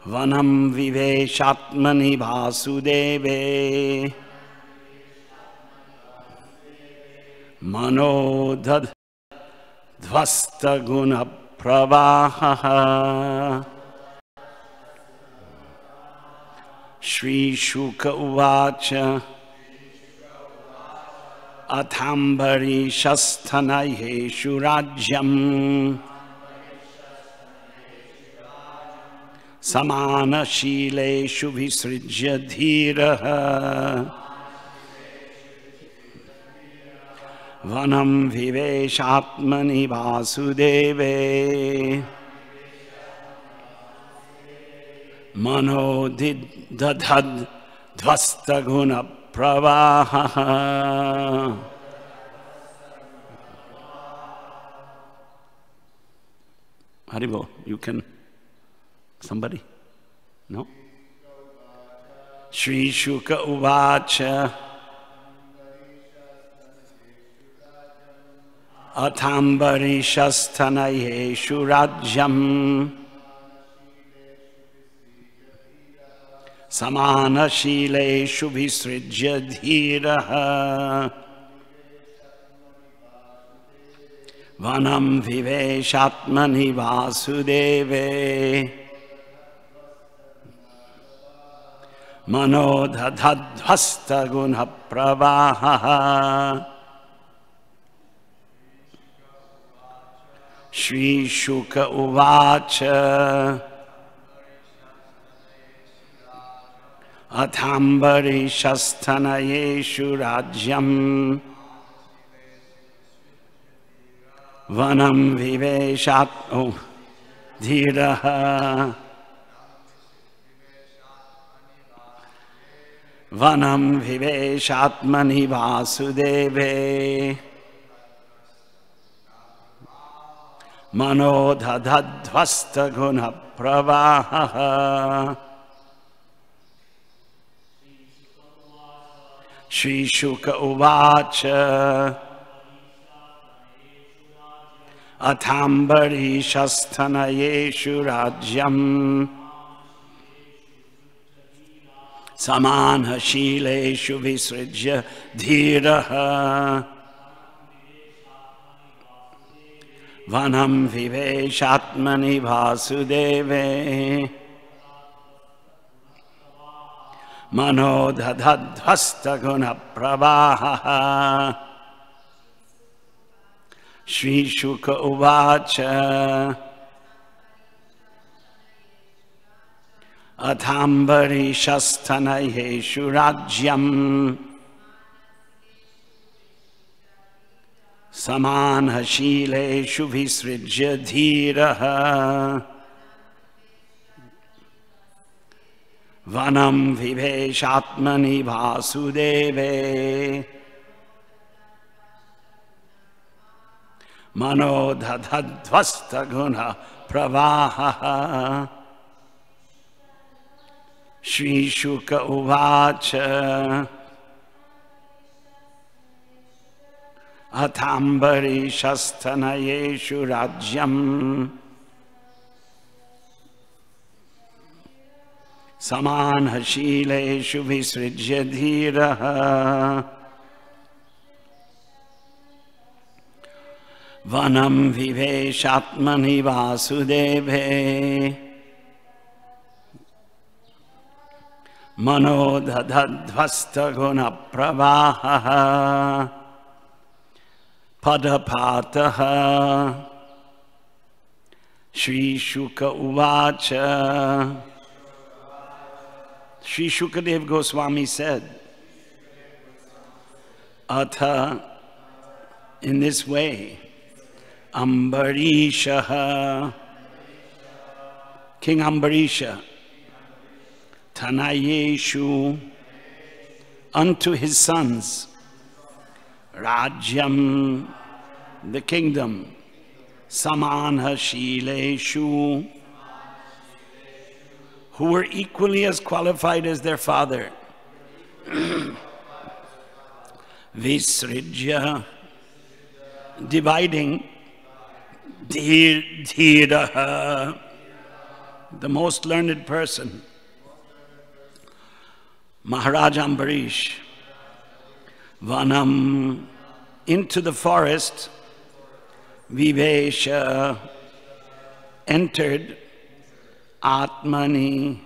Vanam viveshatmani vasudeve manodad dhvasta guna pravaha. Shri Shuka uvacha Athambari shasthanayeshu rajyam samana shileshu visrijya dhiraha vanam viveshatmani vasudeve manodidadhad dhvastaguna pravaha. Haribo, you can, somebody? No? Shri Shuka uvacha Athambari shasthanayeshu rajyam samana shileshu visrijya dhiraha vanam viveshatmani vasudeve manodadhvasta guna pravaha. Shri Shuka uvacha Athambari shasthanayeshu rajyam vanam viveshat dhiraha vanam viveshatmani vasudeve manodadhvasta guna pravaha. Shri Shuka uvacha Athambari shasthanayeshu rajyam samana shileshu visrijya dhiraha vanam viveshatmani vasudeve manodadhvasta guna pravaha. Shri Shuka uvacha Athambari shasthanayeshu rajyam samana shileshu visrijya dhiraha vanam viveshatmani vasudeve manodadhvasta guna pravaha. Shri Shuka uvacha Athambari shasthanayeshu rajyam samana shileshu visrijya dhiraha vanam viveshatmani vasudeve manodadhvasta guna pravaha. Padapataha. Shri Shuka uvacha Sri Shukadev Goswami said, Atha, in this way, Ambarisha, King Ambarisha, Tanayeshu, unto his sons, Rajyam, the kingdom, Samanha Shileshu, who were equally as qualified as their father, Visrijya, dividing Dhiraha, the most learned person. Maharaj Ambarish. Vanam, into the forest. Vivesha, entered. Atmani,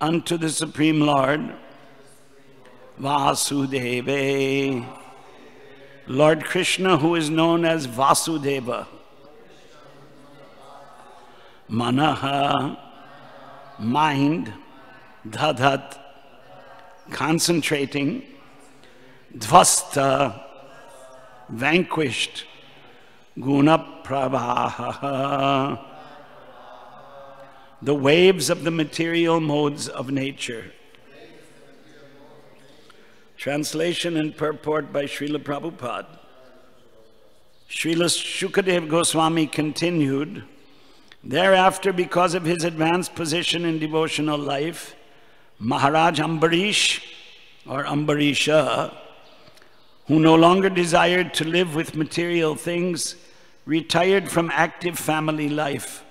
unto the Supreme Lord. Vasudeva, Lord Krishna, who is known as Vasudeva. Manaha, mind. Dhadhat, concentrating. Dvasta, vanquished. Guna pravaha, the waves of the material modes of nature. Translation and purport by Srila Prabhupada. Srila Shukadev Goswami continued, thereafter, because of his advanced position in devotional life, Maharaj Ambarish, or Ambarisha, who no longer desired to live with material things, retired from active family life.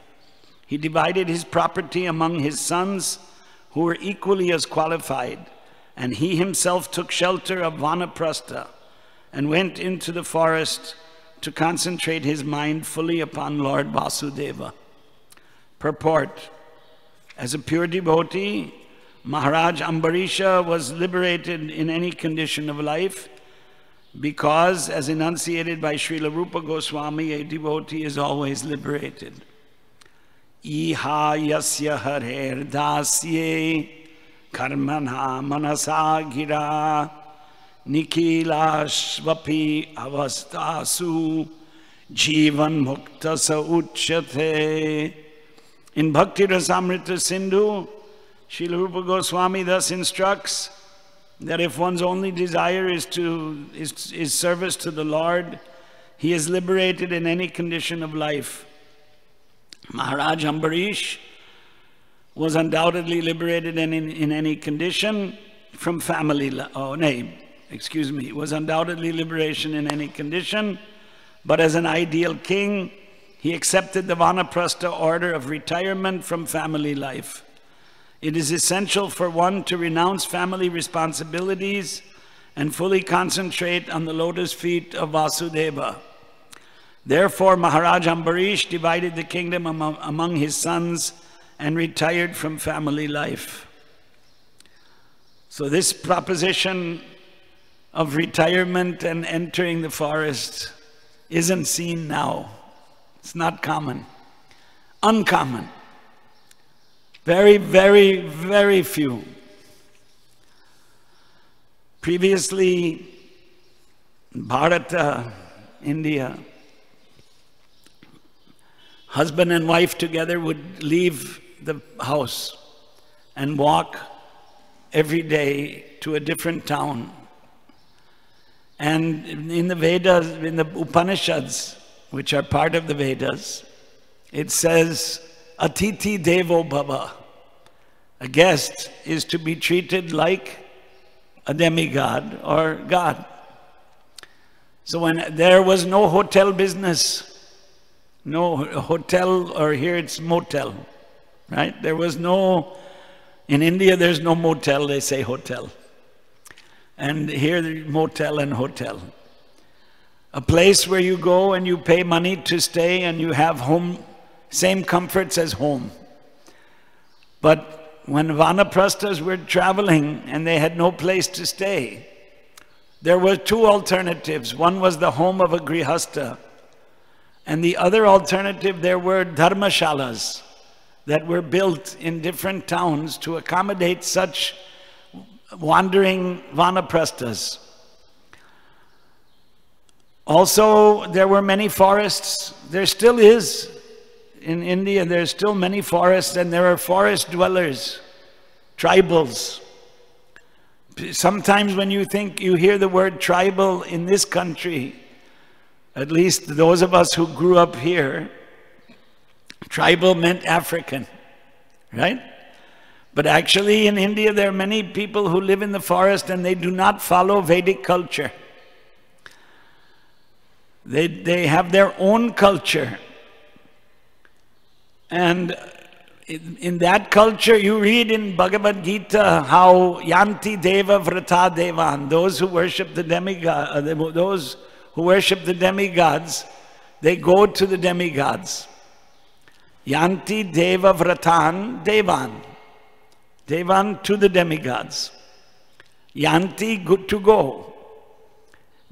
He divided his property among his sons, who were equally as qualified, and he himself took shelter of Vanaprastha and went into the forest to concentrate his mind fully upon Lord Vasudeva. Purport. As a pure devotee, Maharaj Ambarisha was liberated in any condition of life because, as enunciated by Srila Rupa Goswami, a devotee is always liberated. Iha yasya harer dasye karmana manasa gira nikila svapi avastasu jivan mukta sa uchyate. In Bhakti Rasamrita Sindhu, Srila Rupa Goswami thus instructs that if one's only desire is service to the Lord, he is liberated in any condition of life. Maharaj Ambarish was undoubtedly liberated in any condition from family life. Was undoubtedly liberation in any condition, but as an ideal king, he accepted the Vanaprastha order of retirement from family life. It is essential for one to renounce family responsibilities and fully concentrate on the lotus feet of Vasudeva. Therefore, Maharaj Ambarish divided the kingdom among his sons and retired from family life. So this proposition of retirement and entering the forest isn't seen now. It's not common. Uncommon. Very, very, very few. Previously, Bharata, India, husband and wife together would leave the house and walk every day to a different town. And in the Vedas, in the Upanishads, which are part of the Vedas, it says, Atiti Devo Bhava. A guest is to be treated like a demigod or God. So when there was no hotel business, no hotel, or here it's motel, right? There was no, in India there's no motel, they say hotel. And here motel and hotel. A place where you go and you pay money to stay and you have home, same comforts as home. But when Vanaprasthas were traveling and they had no place to stay, there were two alternatives. One was the home of a grihastha, and the other alternative, there were dharmashalas that were built in different towns to accommodate such wandering Vanaprasthas. Also, there were many forests. There still is. In India, there's still many forests, and there are forest dwellers, tribals. Sometimes when you hear the word tribal in this country, at least those of us who grew up here, tribal meant African, right? But actually in India, there are many people who live in the forest and they do not follow Vedic culture. They have their own culture. And in that culture, you read in Bhagavad Gita how yanti deva vrata devan, those who worship the demigods, they go to the demigods. Yanti deva vratan devan, devan to the demigods. Yanti, good to go.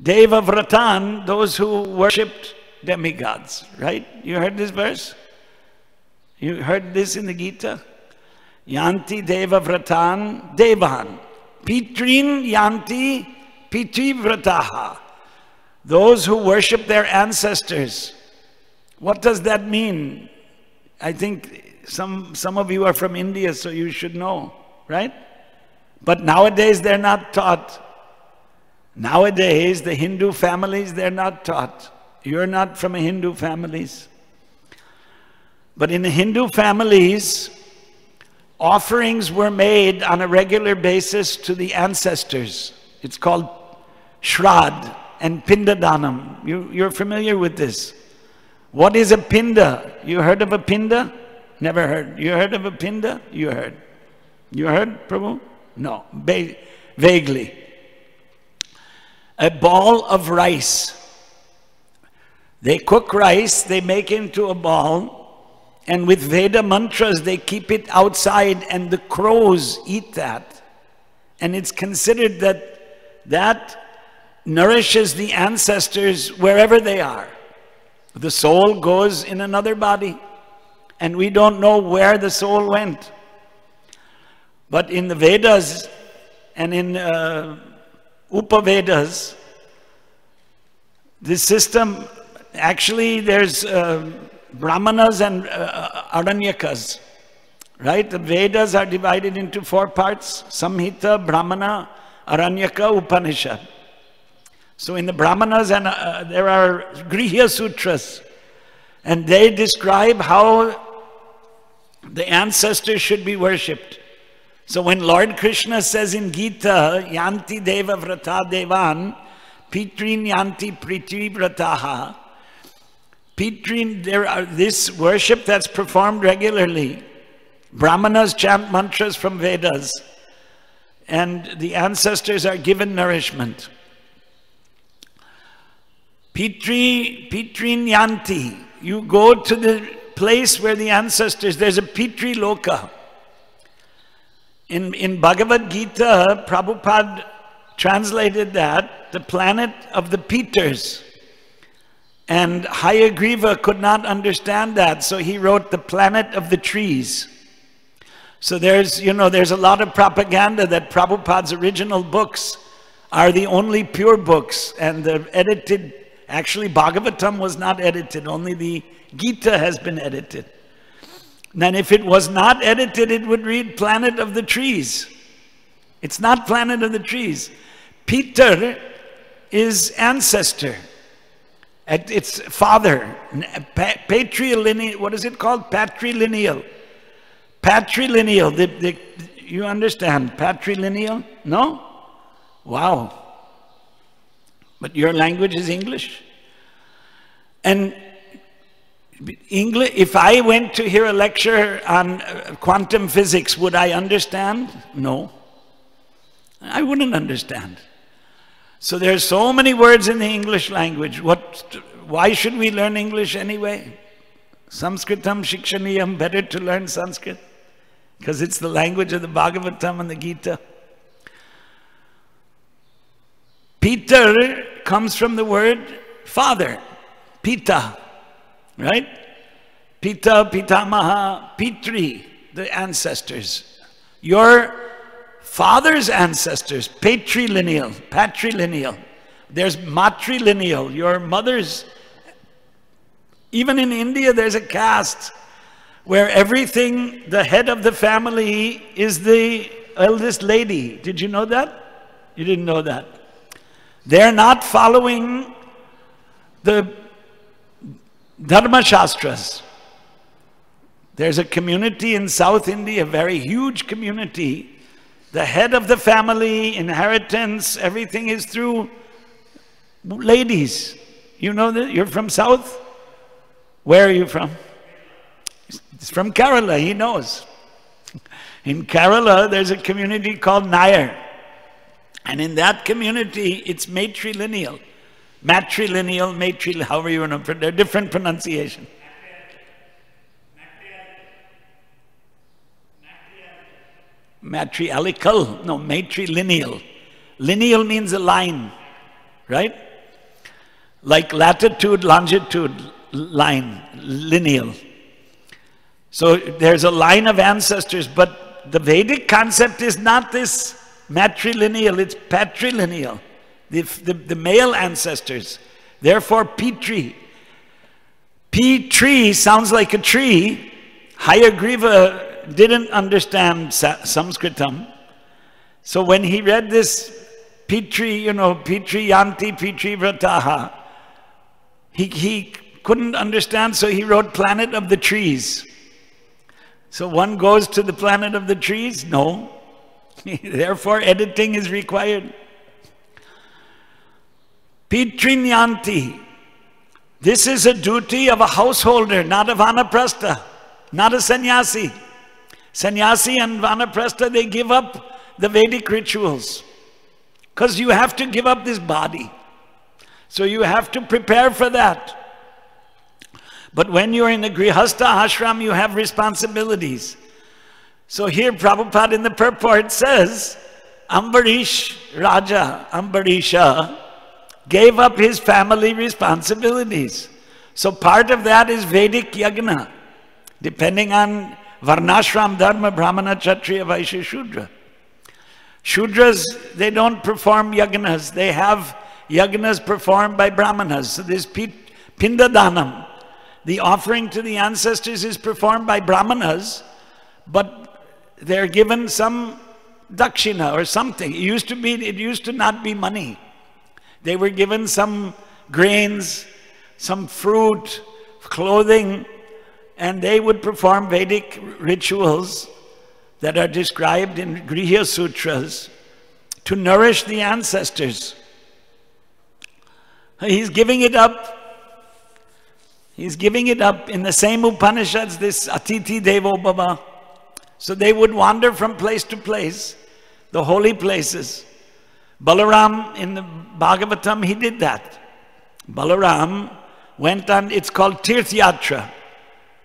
Deva vratan, those who worshipped demigods, right? You heard this verse? You heard this in the Gita? Yanti deva vratan devan. Pitrin yanti pitri vrataha. Those who worship their ancestors. What does that mean? I think some of you are from India, so you should know, right? But nowadays they're not taught. Nowadays, the Hindu families, they're not taught. You're not from a Hindu families. But in the Hindu families, offerings were made on a regular basis to the ancestors. It's called Shrad and Pindadanam. You're familiar with this. What is a pinda? You heard of a pinda? Never heard. You heard of a pinda? You heard. You heard, Prabhu? No, vaguely. A ball of rice. They cook rice, they make into a ball, and with Veda mantras, they keep it outside, and the crows eat that. And it's considered that nourishes the ancestors wherever they are. The soul goes in another body, and we don't know where the soul went. But in the Vedas and in Upavedas, this system, actually there's Brahmanas and Aranyakas, right? The Vedas are divided into 4 parts: Samhita, Brahmana, Aranyaka, Upanishad. So in the Brahmanas and there are Grihya Sutras, and they describe how the ancestors should be worshipped. So when Lord Krishna says in Gita, Yanti deva vrata devan, Pitrin yanti priti vrataha, Pitrin, there are this worship that's performed regularly. Brahmanas chant mantras from Vedas, and the ancestors are given nourishment. Pitrin yanti, you go to the place where the ancestors, there's a Pitri Loka. In Bhagavad Gita, Prabhupada translated that, the planet of the Piters. And Hayagriva could not understand that, so he wrote the planet of the trees. So there's a lot of propaganda that Prabhupada's original books are the only pure books, and the edited, actually Bhagavatam was not edited, only the Gita has been edited. And if it was not edited, it would read planet of the trees. It's not planet of the trees. Peter is ancestor. It's father. Patrilineal, what is it called? Patrilineal. Patrilineal. You understand patrilineal? No? Wow. But your language is English. And English, if I went to hear a lecture on quantum physics, would I understand? No. I wouldn't understand. So there's so many words in the English language. Why should we learn English anyway? Sanskritam shikshaniyam, better to learn Sanskrit, because it's the language of the Bhagavatam and the Gita. Peter comes from the word father, Pita, right? Pita, Pitamaha, Pitri, the ancestors. Your father's ancestors, patrilineal. There's matrilineal, your mother's. Even in India, there's a caste where everything, the head of the family is the eldest lady. Did you know that? You didn't know that. They're not following the Dharma Shastras. There's a community in South India, a very huge community. The head of the family, inheritance, everything is through ladies. You know that? You're from South? Where are you from? He's from Kerala, he knows. In Kerala, there's a community called Nair. And in that community, it's matrilineal. Matrilineal, however you want to put it. There are different pronunciations. Matriarchal, no, matrilineal. Lineal means a line, right? Like latitude, longitude, line, lineal. So there's a line of ancestors, but the Vedic concept is not this matrilineal, it's patrilineal. The male ancestors. Therefore, Pitri. P-tree sounds like a tree. Hayagriva didn't understand Sanskritam. So when he read this Pitri, Pitri Yanti, Pitri Vrataha, he couldn't understand, so he wrote Planet of the Trees. So one goes to the planet of the trees? No. Therefore, editing is required. Pitrinyanti. This is a duty of a householder, not a vanaprastha, not a sannyasi. Sannyasi and vanaprastha, they give up the Vedic rituals. Because you have to give up this body. So you have to prepare for that. But when you're in a grihastha ashram, you have responsibilities. So here Prabhupada in the purport says, Ambarish Raja, Ambarisha, gave up his family responsibilities. So part of that is Vedic yagna, depending on Varnashram, Dharma, Brahmana, Kshatriya, Vaishya, Shudra. Shudras, they don't perform yagnas. They have yagnas performed by Brahmanas. So this Pindadanam, the offering to the ancestors, is performed by Brahmanas, but they're given some dakshina or something. It used to not be money. They were given some grains, some fruit, clothing, and they would perform Vedic rituals that are described in Grihya Sutras to nourish the ancestors. He's giving it up. He's giving it up in the same Upanishads, this Atiti Devo Bhava. So they would wander from place to place, the holy places. Balaram in the Bhagavatam, he did that. Balaram went on, it's called Tirth Yatra.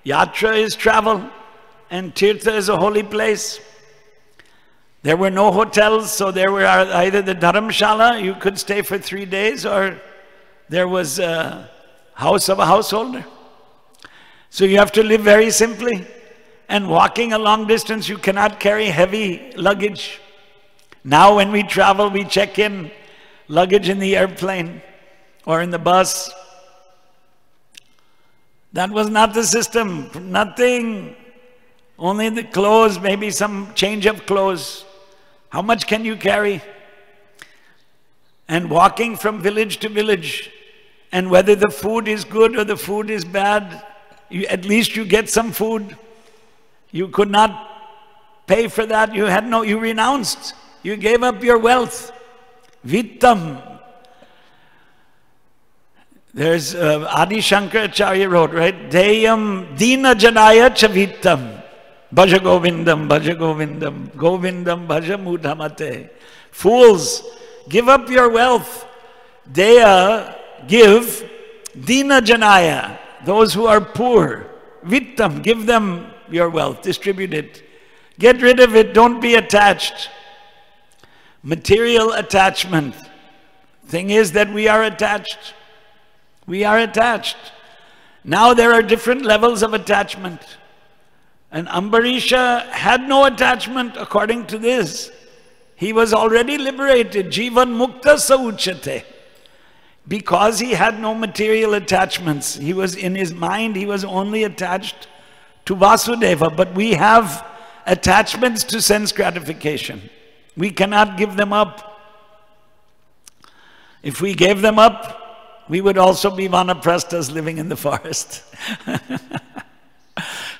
Yatra is travel, and Tirtha is a holy place. There were no hotels, so there were either the Dharamshala, you could stay for 3 days, or there was a house of a householder. So you have to live very simply. And walking a long distance, you cannot carry heavy luggage. Now when we travel, we check in luggage in the airplane or in the bus. That was not the system. Nothing. Only the clothes, maybe some change of clothes. How much can you carry? And walking from village to village, and whether the food is good or the food is bad, at least you get some food. You could not pay for that. You renounced. You gave up your wealth. Vittam. There's Adi Shankaracharya wrote, right? Deyam dina janaya cha vittam. Bhaja govindam, bhaja govindam, govindam bhaja mudhamate. Fools, give up your wealth. Deya, give. Dina janaya, those who are poor. Vittam, give them your wealth, distribute it. Get rid of it, don't be attached. Material attachment. Thing is that we are attached. We are attached. Now there are different levels of attachment. And Ambarisha had no attachment according to this. He was already liberated. Jivan mukta sauchate. Because he had no material attachments. He was in his mind, he was only attached to Vasudeva. But we have attachments to sense gratification. We cannot give them up. If we gave them up, we would also be vanaprasthas living in the forest.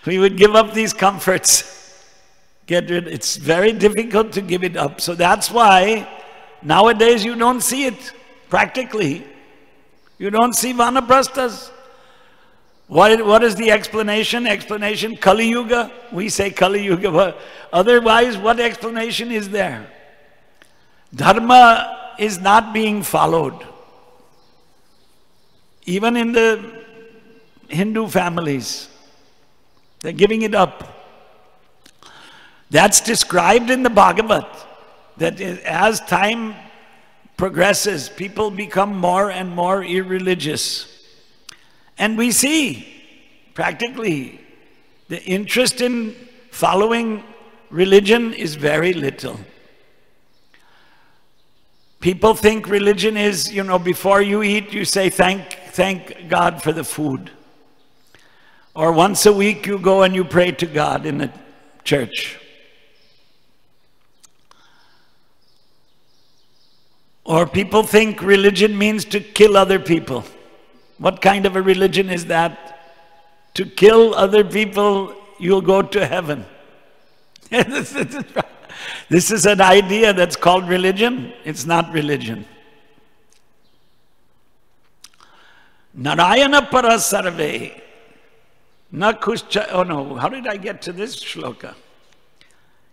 We would give up these comforts. It's very difficult to give it up. So that's why nowadays you don't see it practically. You don't see vanaprasthas. What is the explanation? Explanation, Kali Yuga. We say Kali Yuga, but otherwise, what explanation is there? Dharma is not being followed. Even in the Hindu families, they're giving it up. That's described in the Bhagavad, that as time progresses, people become more and more irreligious. And we see, practically, the interest in following religion is very little. People think religion is, before you eat, you say, thank God for the food. Or once a week, you go and you pray to God in a church. Or people think religion means to kill other people. What kind of a religion is that? To kill other people, you'll go to heaven. This is an idea that's called religion. It's not religion. Narayana para sarve. Na kuscha. Oh no, how did I get to this shloka?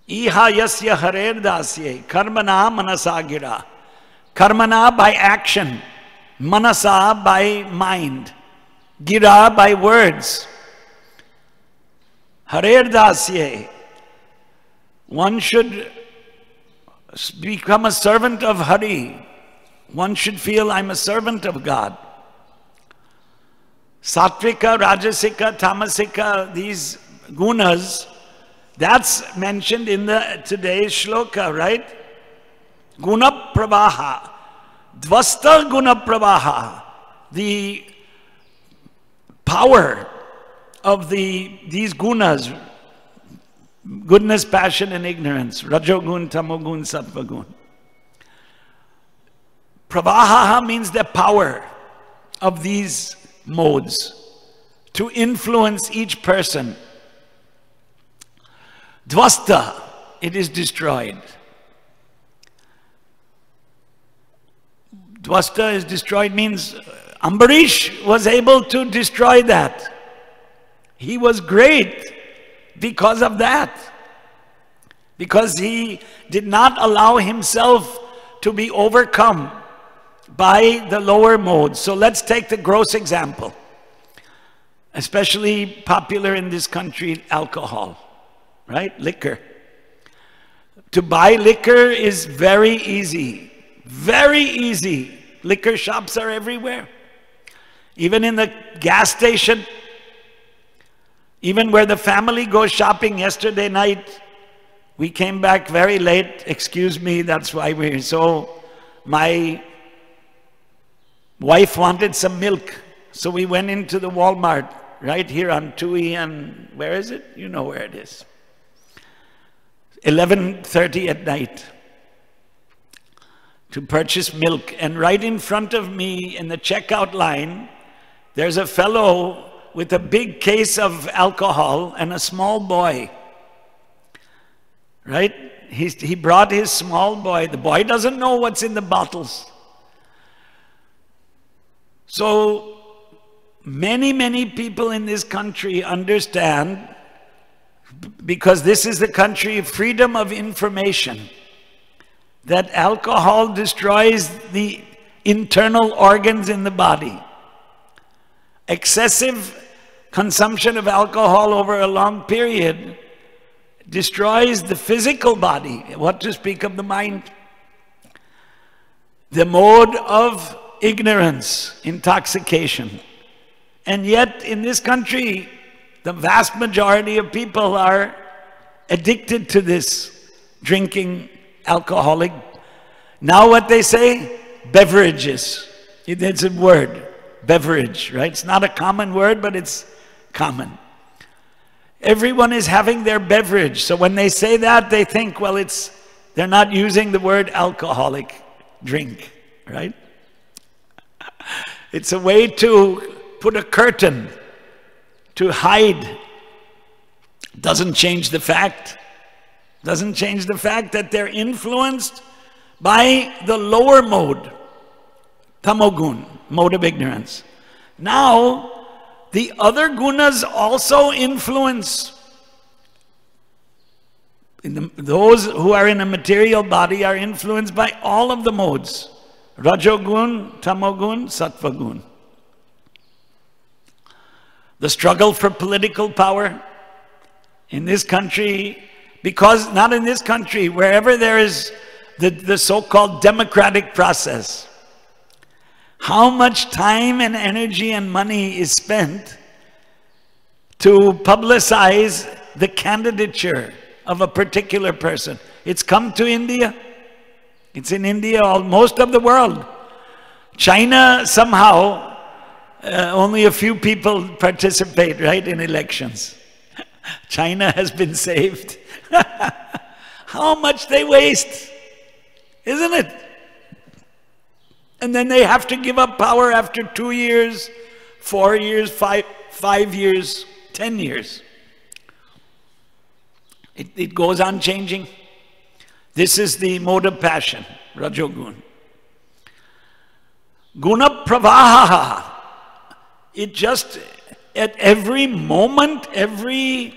Iha yasya harer dasye karmana manasagira. Karmana by action. Manasa by mind, gira by words. Harer dasye. One should become a servant of Hari. One should feel, I'm a servant of God. Sattvika, Rajasika, Tamasika, these gunas, that's mentioned in the today's shloka, right? Guna pravaha. Dvasta guna pravaha, the power of these gunas, goodness, passion, and ignorance, rajogun, tamogun, sattvagun. Pravaha means the power of these modes to influence each person. Dvasta, it is destroyed. Dvasta is destroyed means Ambarish was able to destroy that. He was great because of that. Because he did not allow himself to be overcome by the lower modes. So let's take the gross example. Especially popular in this country, alcohol, right? Liquor. To buy liquor is very easy. Very easy. Liquor shops are everywhere. Even in the gas station. Even where the family goes shopping. Yesterday night, we came back very late. Excuse me, that's why we're so... My wife wanted some milk. So we went into the Walmart right here on Tui and... Where is it? You know where it is. 11:30 at night. To purchase milk, and right in front of me in the checkout line, there's a fellow with a big case of alcohol and a small boy, right? He brought his small boy. The boy doesn't know what's in the bottles. So many people in this country understand, because this is the country of freedom of information, that alcohol destroys the internal organs in the body. Excessive consumption of alcohol over a long period destroys the physical body. What to speak of the mind? The mode of ignorance, intoxication. And yet in this country, the vast majority of people are addicted to this drinking alcoholic. Now what they say? Beverages. It's a word. Beverage, right? It's not a common word, but it's common. Everyone is having their beverage. So when they say that, they think, well, they're not using the word alcoholic drink, right? It's a way to put a curtain to hide. Doesn't change the fact. Doesn't change the fact that they're influenced by the lower mode, tamogun, mode of ignorance. Now, the other gunas also influence. Those who are in a material body are influenced by all of the modes. Rajogun, Tamogun, Sattvagun. The struggle for political power in this country, because not in this country, wherever there is the so-called democratic process, how much time and energy and money is spent to publicize the candidature of a particular person. It's come to India. It's in India, most of the world. China, somehow, only a few people participate, right, in elections. China has been saved. How much they waste, isn't it? And then they have to give up power after 2 years, 4 years, 5 years, 10 years. It goes on changing. This is the mode of passion, Rajogun. Guna pravaha. It just, at every moment, every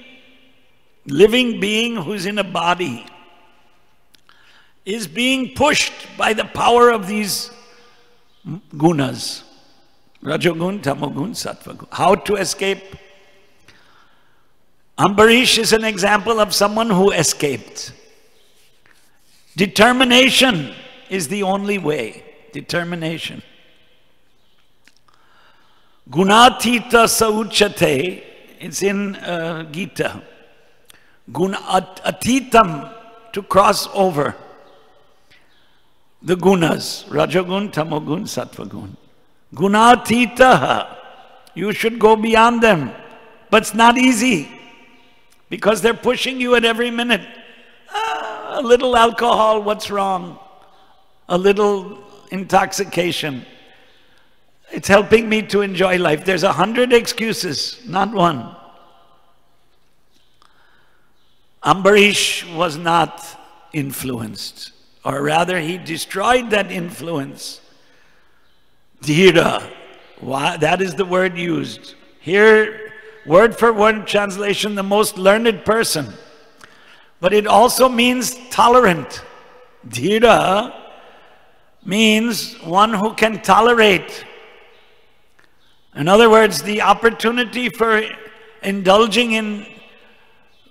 living being who's in a body is being pushed by the power of these gunas. Rajogun, Tamogun, Sattvagun. How to escape? Ambarish is an example of someone who escaped. Determination is the only way. Determination. Gunatita sauchate, it's in Gita. Atitam, to cross over the gunas. Rajogun, Tamogun, Sattvagun. Gunatita, you should go beyond them. But it's not easy, because they're pushing you at every minute. A little alcohol, what's wrong? A little intoxication. It's helping me to enjoy life. There's 100 excuses, not one. Ambarish was not influenced, or rather he destroyed that influence. Dhira, that is the word used. Here, word for word translation, the most learned person. But it also means tolerant. Dhira means one who can tolerate. In other words, the opportunity for indulging in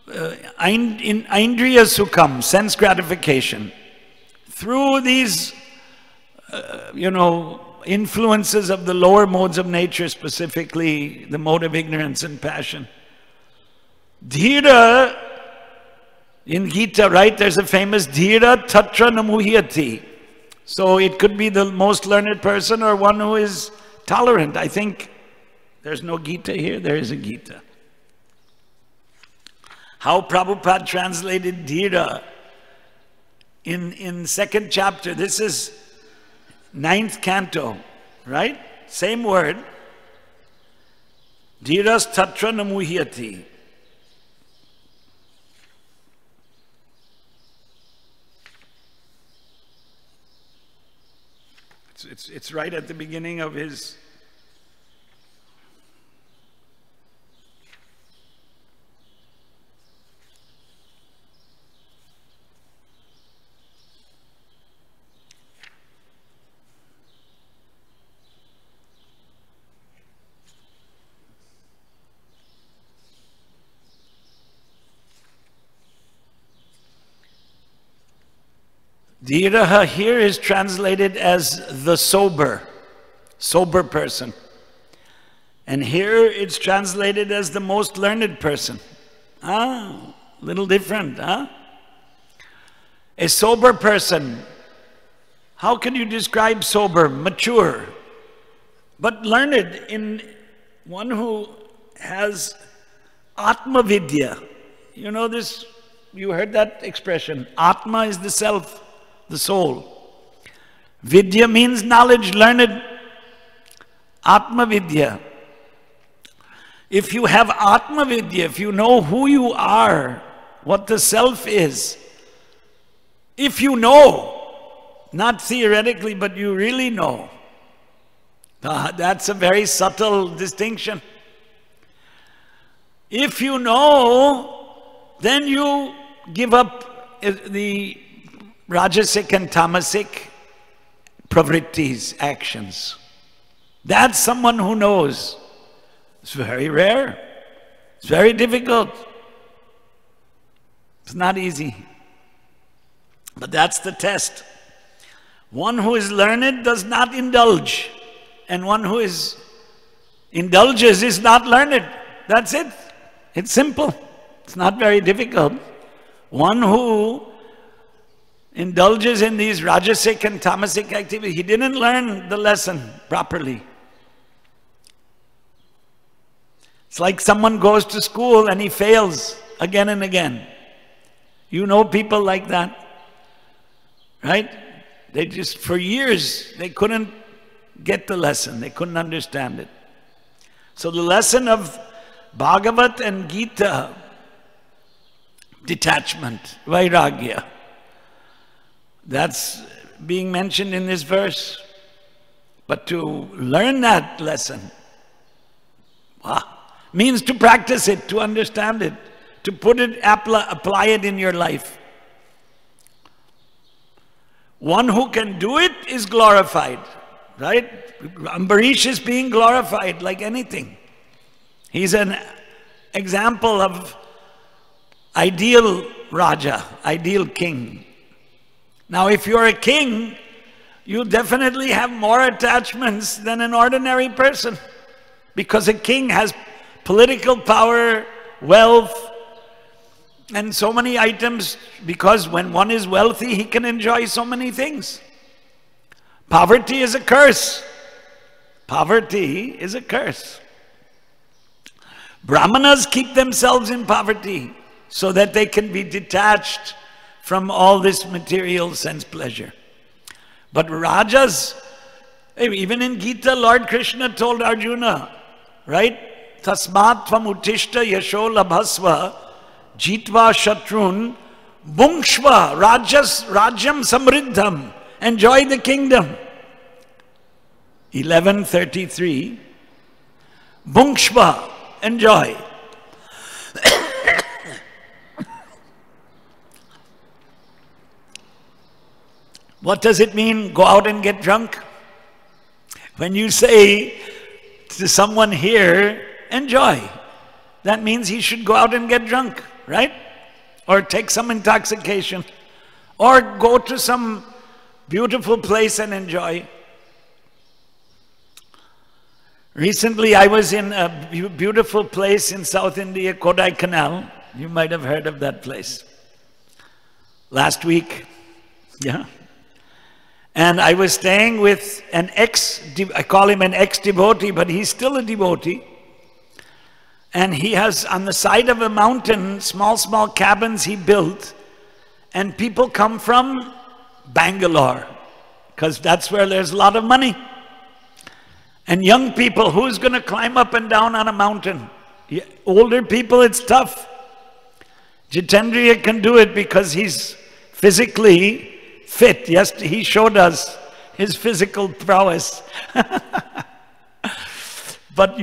Indriya Sukham, sense gratification, through these, influences of the lower modes of nature, specifically the mode of ignorance and passion. Dhira, in Gita, right, there's a famous Dhira Tatra Namuhyati. So it could be the most learned person or one who is tolerant. I think there's no Gita here, there is a Gita. How Prabhupada translated Dhira in second chapter. This is 9th canto, right? Same word. Dhiras tatra namuhyati. It's right at the beginning of his. Dhiraha here is translated as the sober person. And here it's translated as the most learned person. Ah, little different, huh? A sober person. How can you describe sober? Mature. But learned, in one who has Atma Vidya. You know this, you heard that expression. Atma is the self, the soul. Vidya means knowledge, learned. Atma Vidya. If you have Atma Vidya, if you know who you are, what the self is, if you know, not theoretically, but you really know, that's a very subtle distinction. If you know, then you give up the Rajasic and Tamasic pravrittis, actions. That's someone who knows. It's very rare. It's very difficult. It's not easy. But that's the test. One who is learned does not indulge. And one who indulges is not learned. That's it. It's simple. It's not very difficult. One who indulges in these Rajasic and Tamasic activities, he didn't learn the lesson properly. It's like someone goes to school and he fails again and again. You know people like that, right? They just, for years, they couldn't get the lesson. They couldn't understand it. So the lesson of Bhagavat and Gita, detachment, vairagya, that's being mentioned in this verse. But to learn that lesson, means to practice it, to understand it, to put it, apply it in your life. One who can do it is glorified, right? Ambarish is being glorified like anything. He's an example of ideal Raja, ideal king. Now, if you're a king, you definitely have more attachments than an ordinary person, because a king has political power, wealth, and so many items, because when one is wealthy, he can enjoy so many things. Poverty is a curse. Poverty is a curse. Brahmanas keep themselves in poverty so that they can be detached from all this material sense pleasure. But Rajas, even in Gita, Lord Krishna told Arjuna, right? Tasmat tvam utishta yasho labhasva jitva shatrun bhungshva rajyam samriddham. Enjoy the kingdom. 11:33. Bhungshva, enjoy. What does it mean, go out and get drunk? When you say to someone here, enjoy, that means he should go out and get drunk, right? Or take some intoxication, or go to some beautiful place and enjoy. Recently, I was in a beautiful place in South India, Kodaikanal. You might have heard of that place. Last week, yeah. And I was staying with an I call him an ex-devotee, but he's still a devotee. And he has, on the side of a mountain, small cabins he built. And people come from Bangalore, because that's where there's a lot of money. And young people, who's going to climb up and down on a mountain? Older people, it's tough. Jitendriya can do it because he's physically fit. Yes, he showed us his physical prowess. But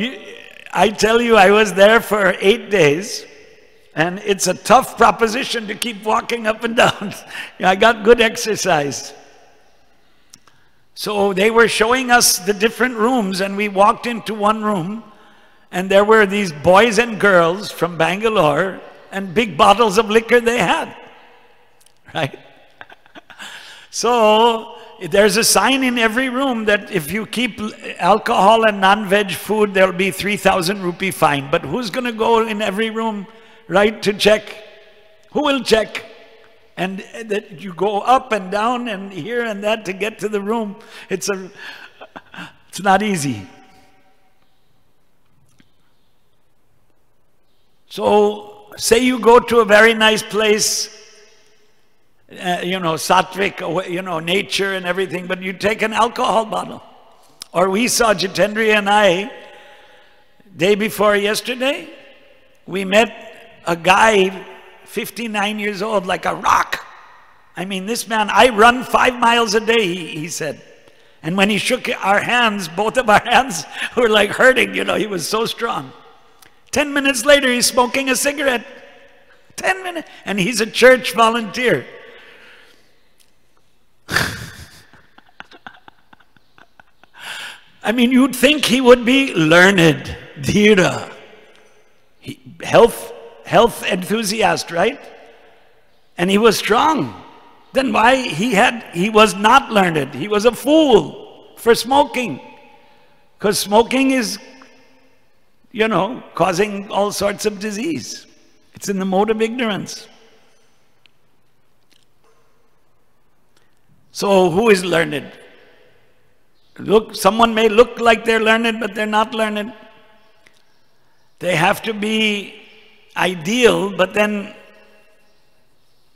I tell you, I was there for 8 days, and it's a tough proposition to keep walking up and down. I got good exercise. So they were showing us the different rooms, and we walked into one room, and there were these boys and girls from Bangalore, and big bottles of liquor they had, right? So there's a sign in every room that if you keep alcohol and non-veg food, there'll be 3,000 rupee fine. But who's going to go in every room, right, to check? Who will check? And that you go up and down and here and that to get to the room. It's not easy. So say you go to a very nice place, sattvic, nature and everything, but you take an alcohol bottle. Or we saw Jitendriya and I, day before yesterday, we met a guy, 59 years old, like a rock. I mean, this man, I run 5 miles a day, he said. And when he shook our hands, both of our hands were like hurting, he was so strong. 10 minutes later, he's smoking a cigarette. 10 minutes. And he's a church volunteer. I mean, you'd think he would be learned, dhira, health enthusiast, right? And he was strong. Then why he was not learned? He was a fool for smoking. Because smoking is, you know, causing all sorts of disease. It's in the mode of ignorance. So who is learned? Look, someone may look like they're learned, but they're not learned. They have to be ideal, but then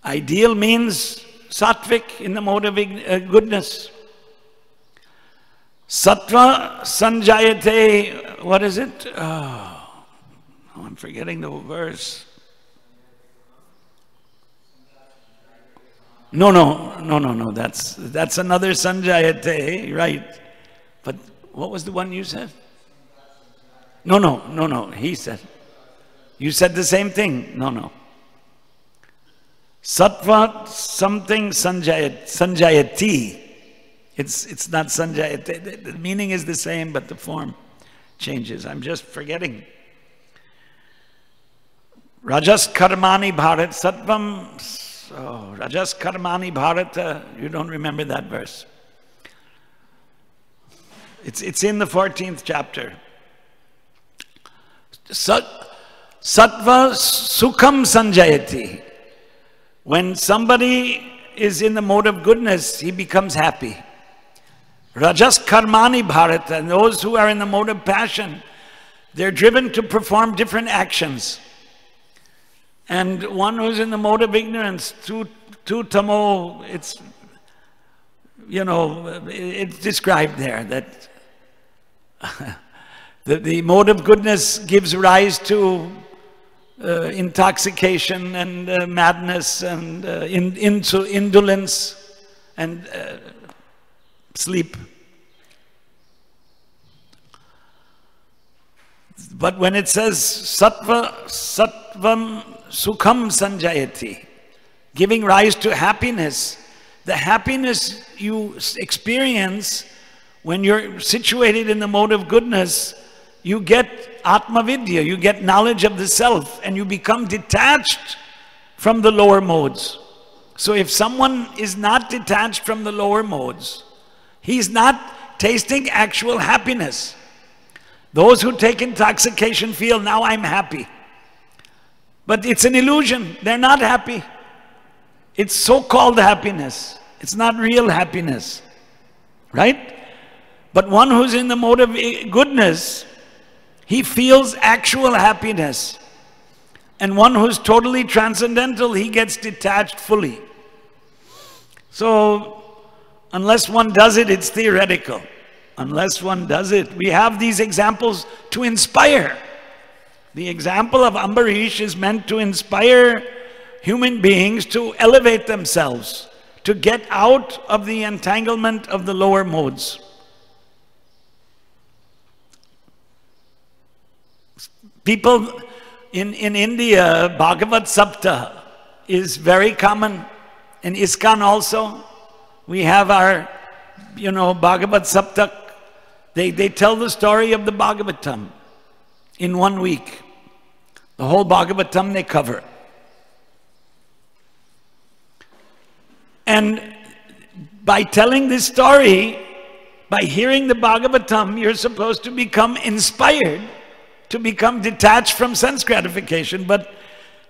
ideal means sattvic, in the mode of goodness. Sattva sanjayate, what is it? Oh, I'm forgetting the verse. No, that's another sanjayate, right? But what was the one you said? No, he said. You said the same thing. No. Sattva something sanjayati. It's not sanjayate. The meaning is the same, but the form changes. I'm just forgetting. Rajas karmani bharat sattvam. Oh, Rajas karmani bharata. You don't remember that verse. It's in the 14th chapter. Sattva sukham sanjayati. When somebody is in the mode of goodness, he becomes happy. Rajas karmani bharata. And those who are in the mode of passion, they're driven to perform different actions. And one who's in the mode of ignorance, tu tamo, it's, you know, it's described there that the mode of goodness gives rise to intoxication and madness and indolence and sleep. But when it says sattvam sukham sanjayati, giving rise to happiness, the happiness you experience when you're situated in the mode of goodness, you get atmavidya, you get knowledge of the self, and you become detached from the lower modes. So if someone is not detached from the lower modes, he's not tasting actual happiness. Those who take intoxication feel, now I'm happy. But it's an illusion. They're not happy. It's so-called happiness. It's not real happiness. Right? But one who's in the mode of goodness, he feels actual happiness. And one who's totally transcendental, he gets detached fully. So, unless one does it, it's theoretical. Unless one does it. We have these examples to inspire. The example of Ambarish is meant to inspire human beings to elevate themselves, to get out of the entanglement of the lower modes. People in India, Bhagavat Sapta is very common. In ISKCON also, we have our, Bhagavat Sapta. They tell the story of the Bhagavatam in 1 week. The whole Bhagavatam they cover. And by telling this story, by hearing the Bhagavatam, you're supposed to become inspired, to become detached from sense gratification. But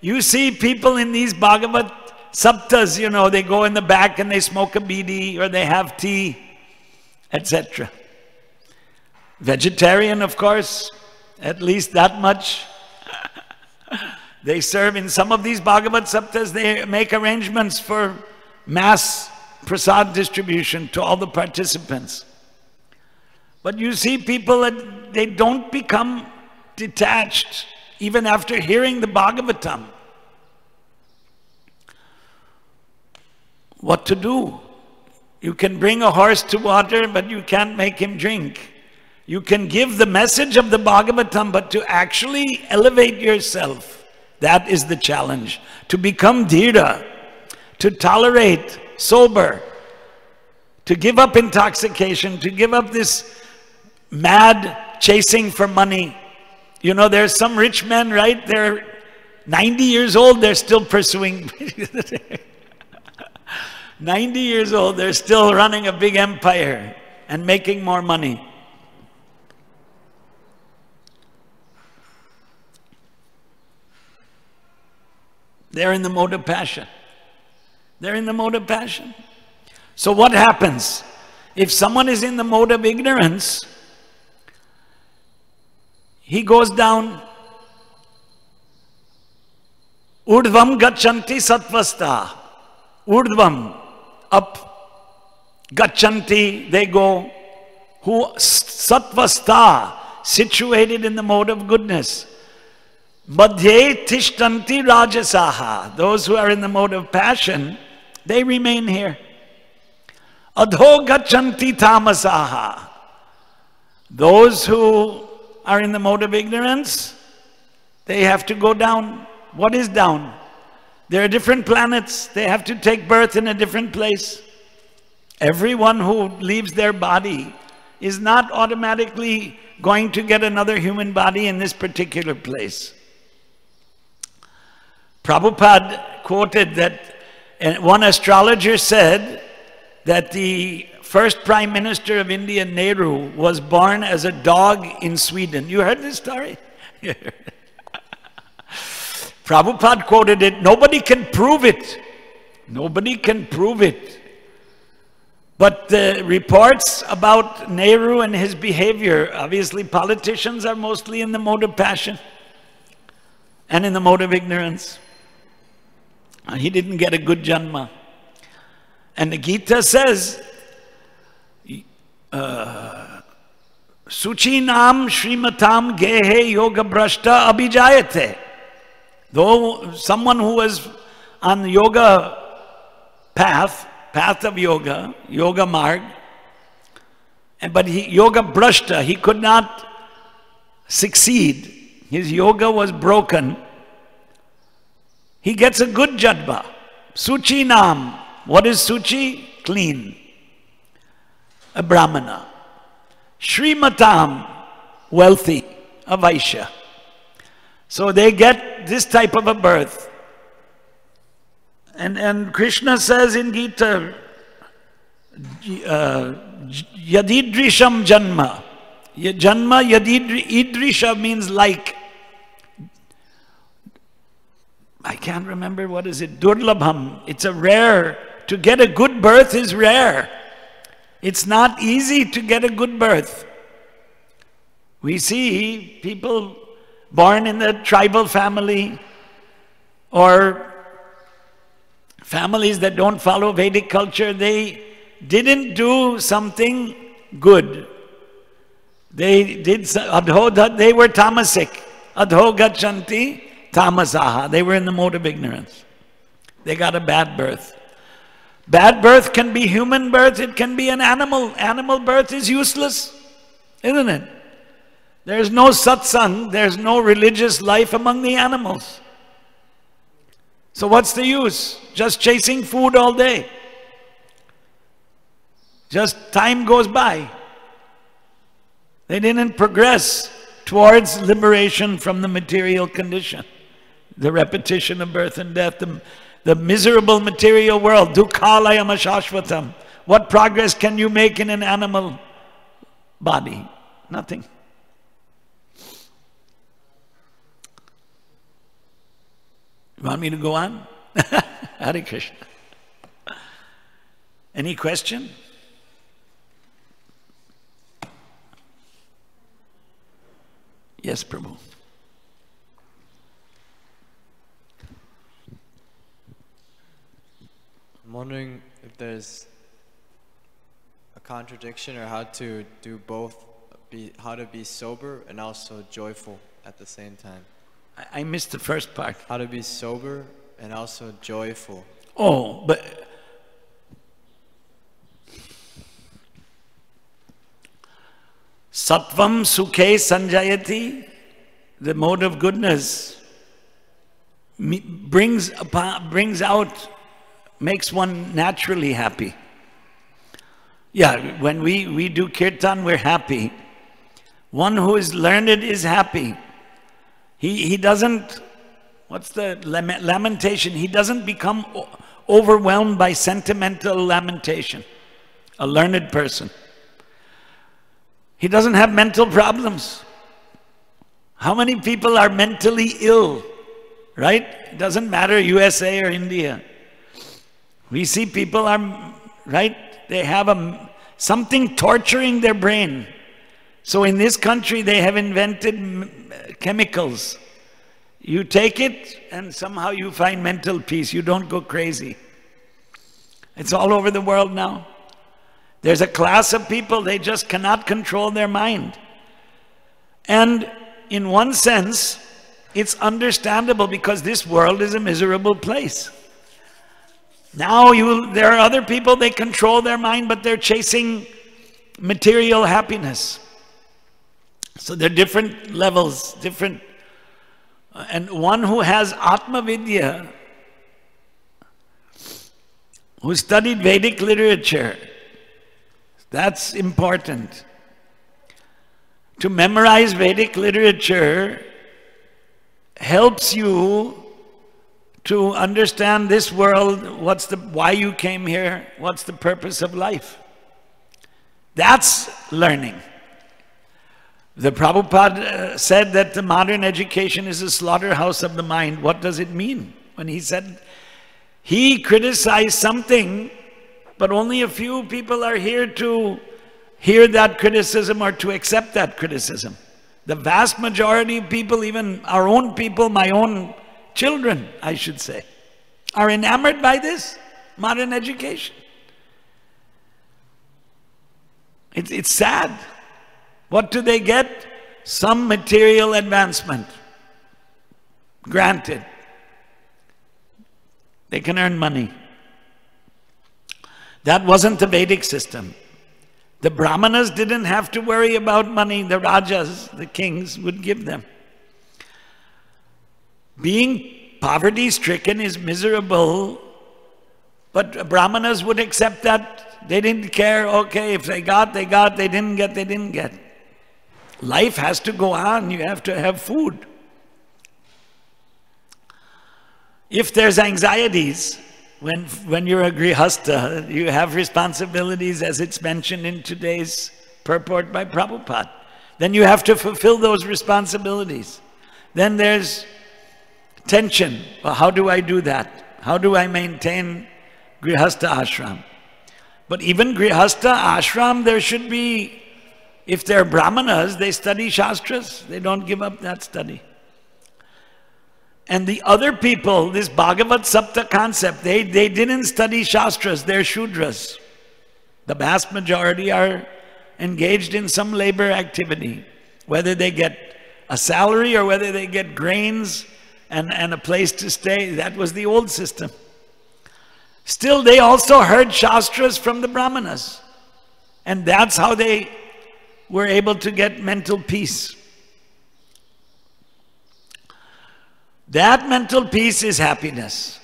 you see people in these Bhagavat Saptas, they go in the back and they smoke a bidi or they have tea, etc. Vegetarian, of course, at least that much. They serve in some of these Bhagavat Saptas, they make arrangements for mass prasad distribution to all the participants. But you see people that they don't become detached even after hearing the Bhagavatam. What to do? You can bring a horse to water, but you can't make him drink. You can give the message of the Bhagavatam, but to actually elevate yourself, that is the challenge. To become dhira, to tolerate sober, to give up intoxication, to give up this mad chasing for money. You know, there's some rich men, right? They're 90 years old, they're still pursuing. 90 years old, they're still running a big empire and making more money. They're in the mode of passion. They're in the mode of passion. So what happens? If someone is in the mode of ignorance, he goes down. Urdhvam gachanti sattvasta. Urdhvam, up. Gachanti, they go. Who sattvasta, situated in the mode of goodness. Madhye tishtanti rajasaha. Those who are in the mode of passion, they remain here. Adho gachanti tamasaha. Those who are in the mode of ignorance, they have to go down. What is down? There are different planets. They have to take birth in a different place. Everyone who leaves their body is not automatically going to get another human body in this particular place. Prabhupada quoted that one astrologer said that the first Prime Minister of India, Nehru, was born as a dog in Sweden. You heard this story? Prabhupada quoted it. Nobody can prove it. Nobody can prove it. But the reports about Nehru and his behavior, obviously politicians are mostly in the mode of passion and in the mode of ignorance. He didn't get a good janma. And the Gita says, Suchinam Shrimatam Gehe Yoga Brashta Abhijayate. Though someone who was on the yoga path of yoga, yoga marg, but yoga brashta, he could not succeed. His yoga was broken. He gets a good jadba. Suchi nam. What is suchi? Clean. A brahmana. Shrimatam. Wealthy. A vaishya. So they get this type of a birth. And Krishna says in Gita, Yadidrisham janma. Janma idrisha means like. I can't remember, what is it? Durlabham. It's a rare. To get a good birth is rare. It's not easy to get a good birth. We see people born in the tribal family or families that don't follow Vedic culture. They didn't do something good. They did, they were tamasic. Adho gachanti tamasaha. They were in the mode of ignorance. They got a bad birth. Bad birth can be human birth. It can be an animal. Animal birth is useless, isn't it? There's no satsang. There's no religious life among the animals. So what's the use? Just chasing food all day. Just time goes by. They didn't progress towards liberation from the material condition. The repetition of birth and death, the miserable material world. Dukhalayam ashashvatam. What progress can you make in an animal body? Nothing. You want me to go on? Hare Krishna. Any question? Yes, Prabhu. I'm wondering if there's a contradiction or how to do both, how to be sober and also joyful at the same time. I missed the first part. How to be sober and also joyful. Oh, but Sattvam sukhe sanjayati, the mode of goodness, brings out, makes one naturally happy. Yeah, when we do kirtan, we're happy. One who is learned is happy. He doesn't, what's the lamentation? He doesn't become overwhelmed by sentimental lamentation. A learned person. He doesn't have mental problems. How many people are mentally ill, right? It doesn't matter USA or India. We see people are, right? They have something torturing their brain. So in this country, they have invented chemicals. You take it and somehow you find mental peace. You don't go crazy. It's all over the world now. There's a class of people, they just cannot control their mind. And in one sense, it's understandable because this world is a miserable place. Now there are other people, they control their mind, but they're chasing material happiness. So there are different levels, different. And one who has Atma Vidya, who studied Vedic literature, that's important. To memorize Vedic literature helps you to understand this world, why you came here, what's the purpose of life. That's learning. The Prabhupada said that the modern education is a slaughterhouse of the mind. What does it mean? When he said, he criticized something, but only a few people are here to hear that criticism or to accept that criticism. The vast majority of people, even our own people, my own children, I should say, are enamored by this modern education. It's sad. What do they get? Some material advancement. Granted. They can earn money. That wasn't the Vedic system. The Brahmanas didn't have to worry about money. The Rajas, the kings, would give them. Being poverty-stricken is miserable, but Brahmanas would accept that. They didn't care. Okay, if they got, they got. They didn't get, they didn't get. Life has to go on. You have to have food. If there's anxieties, when you're a grihastha, you have responsibilities as it's mentioned in today's purport by Prabhupada. Then you have to fulfill those responsibilities. Then there's tension. Well, how do I do that? How do I maintain grihastha ashram? But even grihastha ashram, there should be, if they're brahmanas, they study shastras. They don't give up that study. And the other people, this Bhagavat Sapta concept, they didn't study shastras, they're shudras. The vast majority are engaged in some labor activity, whether they get a salary or whether they get grains and a place to stay. That was the old system. Still, they also heard shastras from the brahmanas. And that's how they were able to get mental peace. That mental peace is happiness.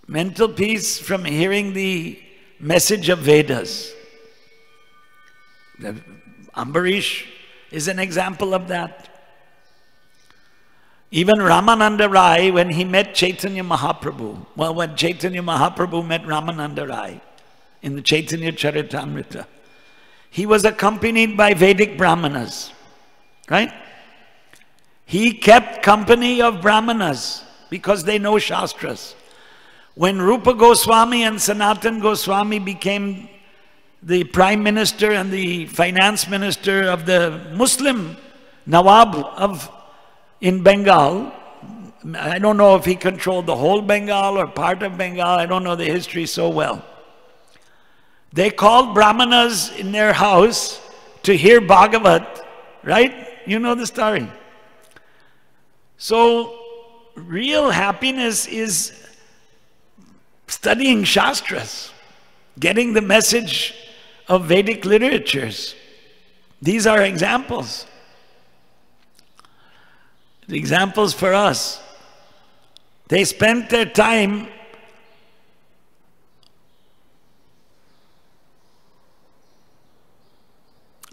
Mental peace from hearing the message of Vedas. Ambarish is an example of that. Even Ramananda Rai, when he met Chaitanya Mahaprabhu, well, when Chaitanya Mahaprabhu met Ramananda Rai in the Chaitanya Charitamrita, he was accompanied by Vedic Brahmanas, right? He kept company of Brahmanas because they know Shastras. When Rupa Goswami and Sanatan Goswami became the prime minister and the finance minister of the Muslim Nawab in Bengal, I don't know if he controlled the whole Bengal or part of Bengal, I don't know the history so well. They called Brahmanas in their house to hear Bhagavat, right? You know the story. So, real happiness is studying Shastras, getting the message of Vedic literatures. These are examples. The examples for us. They spent their time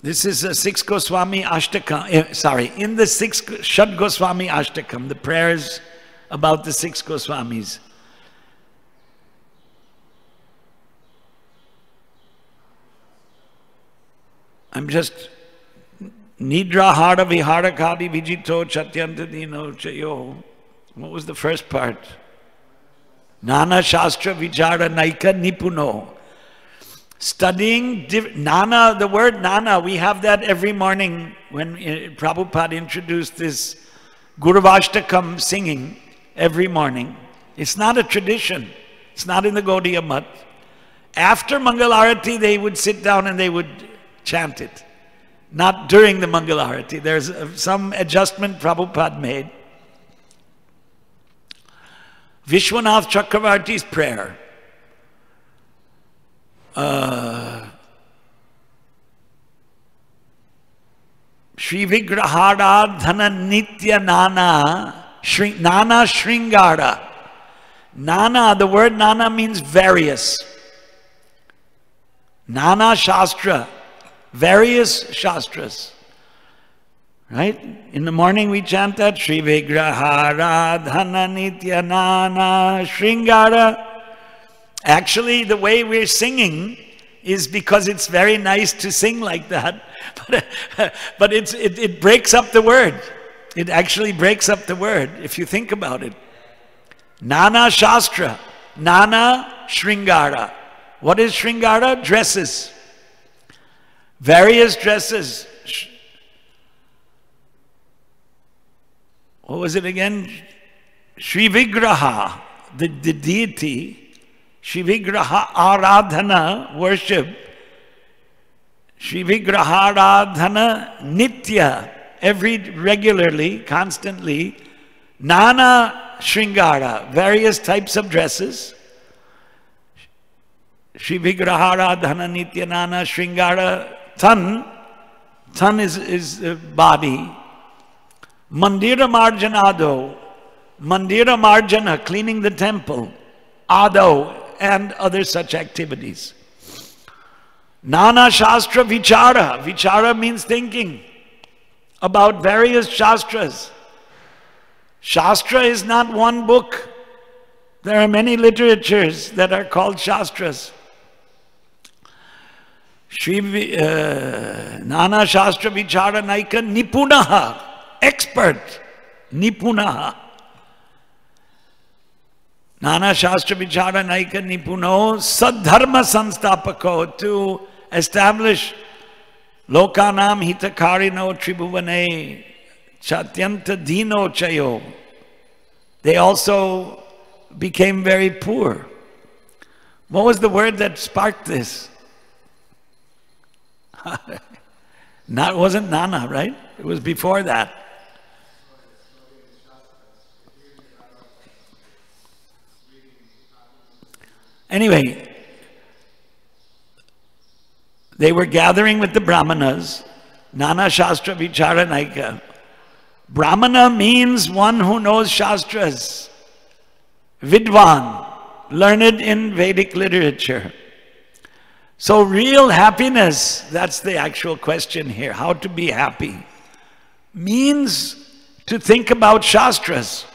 this is a 6 Goswami Ashtakam, in the 6 Shad Goswami Ashtakam, the prayers about the 6 Goswamis. I'm just Nidra Hara Viharakadi Vijito Chatyanta Dino Chayo. What was the first part? Nana Shastra Vichara Naika Nipuno. Studying Nana, the word Nana, we have that every morning when Prabhupada introduced this Guruvashtakam singing every morning. It's not a tradition. It's not in the Gaudiya Mat. After Mangalarati, they would sit down and they would chant it. Not during the Mangalarati. There's some adjustment Prabhupada made. Vishwanath Chakravarti's prayer. Shri Vigraharadhana Nitya Nana Nana Shringara. Nana, the word Nana means various. Nana Shastra, various Shastras. Right? In the morning we chant that Shri Vigraharadhana Nitya Nana Shringara. Actually, the way we're singing is because it's very nice to sing like that, but it breaks up the word. It actually breaks up the word, if you think about it. Nana Shastra, Nana Shringara. What is Shringara? Dresses. Various dresses. What was it again? Shri Vigraha, the deity. Shri Vigraha Aradhana, worship. Shri Vigraha Aradhana Nitya, regularly, constantly. Nana Shringara, various types of dresses. Shri Vigraha Aradhana Nitya Nana Shringara. Tan is the body. Mandira Marjanado, Mandira Marjana, cleaning the temple. Ado, and other such activities. Nana Shastra Vichara. Vichara means thinking about various Shastras. Shastra is not one book. There are many literatures that are called Shastras. Nana Shastra Vichara Naika Nipunaha, expert, Nipunaha. Nana Shastra Vichara Naika Nipuno Sadharma Sanstapako, to establish Lokanam Hitakarino Tribhuvane Chatyanta Dino Chayo. They also became very poor. What was the word that sparked this? Wasn't Nana, right? It was before that. Anyway, they were gathering with the Brahmanas. Nana Shastra Vichara Naika. Brahmana means one who knows Shastras. Vidwan, learned in Vedic literature. So real happiness, that's the actual question here. How to be happy means to think about Shastras,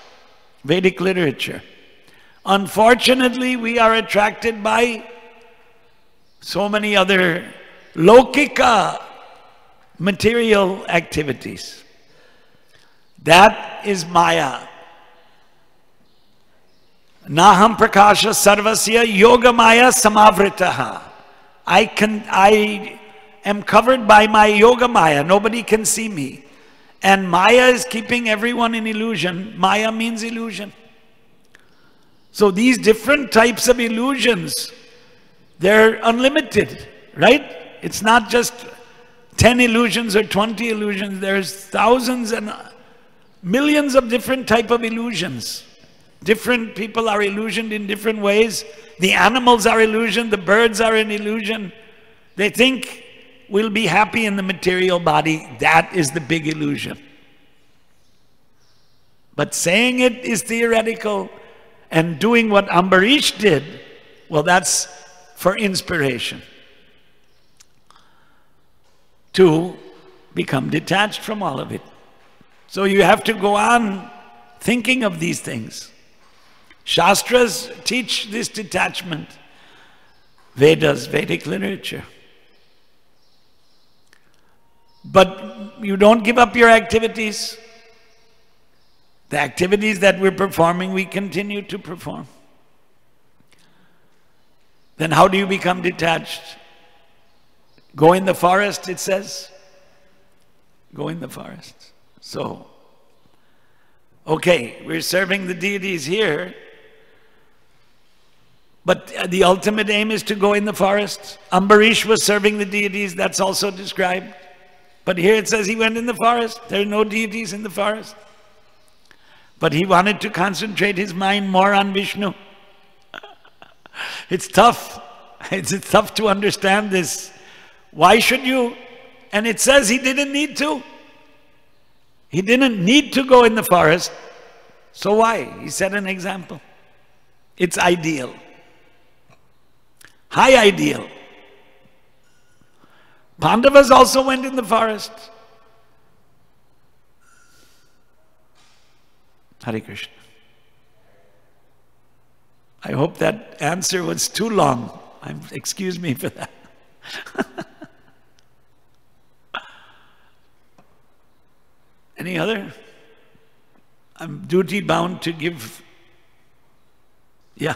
Vedic literature. Unfortunately, we are attracted by so many other lokika, material activities. That is Maya. Naham prakasha sarvasya yoga maya samavritaha. I am covered by my yoga maya. Nobody can see me. And Maya is keeping everyone in illusion. Maya means illusion. So these different types of illusions, they're unlimited, right? It's not just 10 illusions or 20 illusions. There's thousands and millions of different type of illusions. Different people are illusioned in different ways. The animals are illusioned, the birds are an illusion. They think we'll be happy in the material body. That is the big illusion. But saying it is theoretical, and doing what Ambarish did, well, that's for inspiration. To become detached from all of it. So you have to go on thinking of these things. Shastras teach this detachment. Vedas, Vedic literature. But you don't give up your activities. The activities that we're performing, we continue to perform. Then how do you become detached? Go in the forest, it says. Go in the forest. So, okay, we're serving the deities here, but the ultimate aim is to go in the forest. Ambarish was serving the deities, that's also described. But here it says he went in the forest. There are no deities in the forest. But he wanted to concentrate his mind more on Vishnu. It's tough. It's tough to understand this. Why should you? And it says he didn't need to. He didn't need to go in the forest. So why? He set an example. It's ideal. High ideal. Pandavas also went in the forest. Hare Krishna. I hope that answer was too long. Excuse me for that. Any other? I'm duty bound to give. Yeah.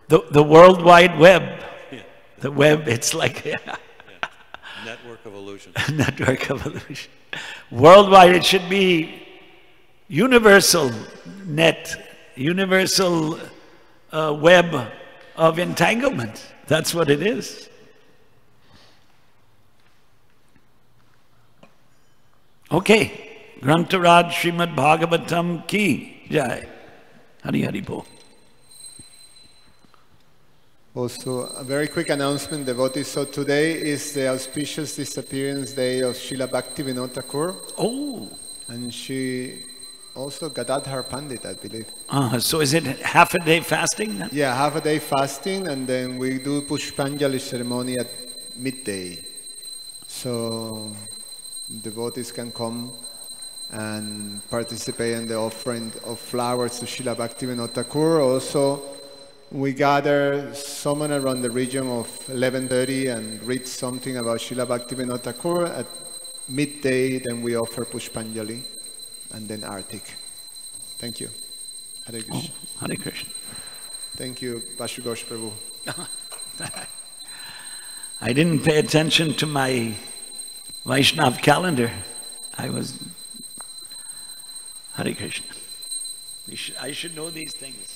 The World Wide Web. Yeah. The web, it's like... Yeah. Network of illusions. Network of illusion. Worldwide, it should be universal net, universal web of entanglement. That's what it is. Okay. Grantaraj Srimad Bhagavatam ki jai. Hari Hari Bol. Also, a very quick announcement, devotees. So today is the auspicious disappearance day of Srila Bhaktivinoda Thakur. Oh. And she also Gadadhar Pandit, I believe. So is it half a day fasting then? Yeah, half a day fasting, and then we do Pushpanjali ceremony at midday. So devotees can come and participate in the offering of flowers to Srila Bhaktivinoda Thakur. Also, we gather someone around the region of 11:30 and read something about Srila Bhaktivinoda Thakur. At midday, then we offer Pushpanjali and then Artik. Thank you. Hare Krishna. Oh, Hare Krishna. Thank you, Vasu Ghos Prabhu. I didn't pay attention to my Vaishnav calendar. I was... Hare Krishna. I should know these things.